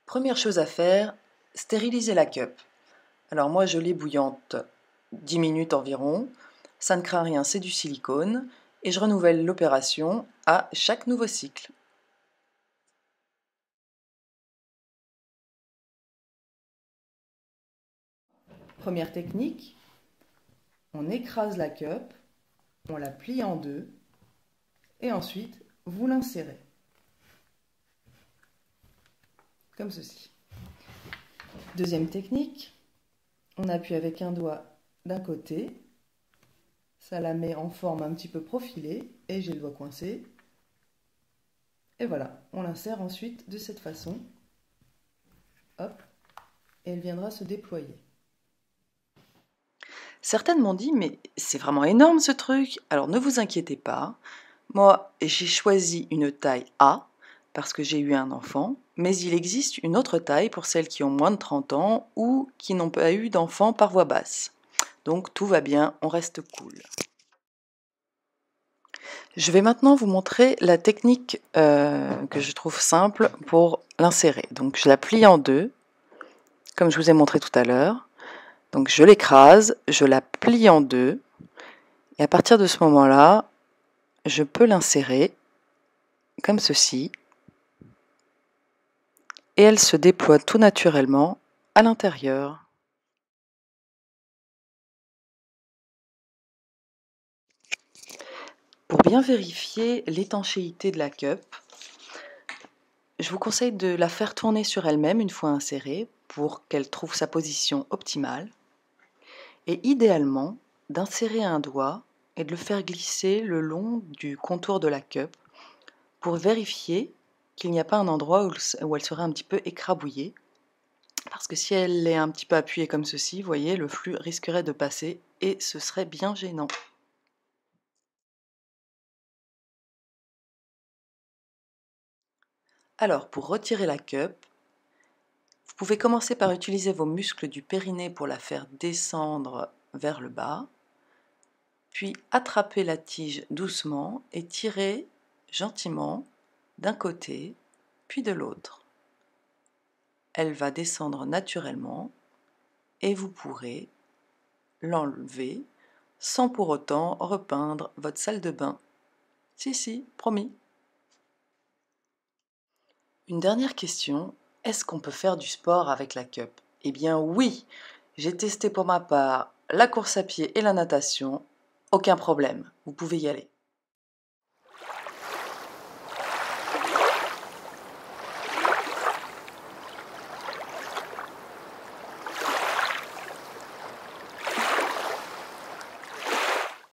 Première chose à faire, stériliser la cup. Alors moi je l'ai bouillante 10 minutes environ, ça ne craint rien, c'est du silicone, et je renouvelle l'opération à chaque nouveau cycle. Première technique, on écrase la cup, on la plie en deux, et ensuite vous l'insérez. Comme ceci. Deuxième technique, on appuie avec un doigt d'un côté, ça la met en forme un petit peu profilée, et j'ai le doigt coincé. Et voilà, on l'insère ensuite de cette façon. Hop, et elle viendra se déployer. Certaines m'ont dit, mais c'est vraiment énorme ce truc. Alors ne vous inquiétez pas, moi j'ai choisi une taille A, parce que j'ai eu un enfant, mais il existe une autre taille pour celles qui ont moins de 30 ans ou qui n'ont pas eu d'enfant par voie basse. Donc tout va bien, on reste cool. Je vais maintenant vous montrer la technique que je trouve simple pour l'insérer. Donc je la plie en deux, comme je vous ai montré tout à l'heure. Donc je l'écrase, je la plie en deux, et à partir de ce moment-là, je peux l'insérer comme ceci, et elle se déploie tout naturellement à l'intérieur. Pour bien vérifier l'étanchéité de la cup, je vous conseille de la faire tourner sur elle-même une fois insérée pour qu'elle trouve sa position optimale. Et idéalement, d'insérer un doigt et de le faire glisser le long du contour de la cup pour vérifier qu'il n'y a pas un endroit où elle serait un petit peu écrabouillée. Parce que si elle est un petit peu appuyée comme ceci, vous voyez, le flux risquerait de passer et ce serait bien gênant. Alors, pour retirer la cup, vous pouvez commencer par utiliser vos muscles du périnée pour la faire descendre vers le bas, puis attraper la tige doucement et tirer gentiment d'un côté, puis de l'autre. Elle va descendre naturellement et vous pourrez l'enlever sans pour autant repeindre votre salle de bain. Si, promis. Une dernière question, est-ce qu'on peut faire du sport avec la cup? Eh bien oui, j'ai testé pour ma part la course à pied et la natation, aucun problème, vous pouvez y aller.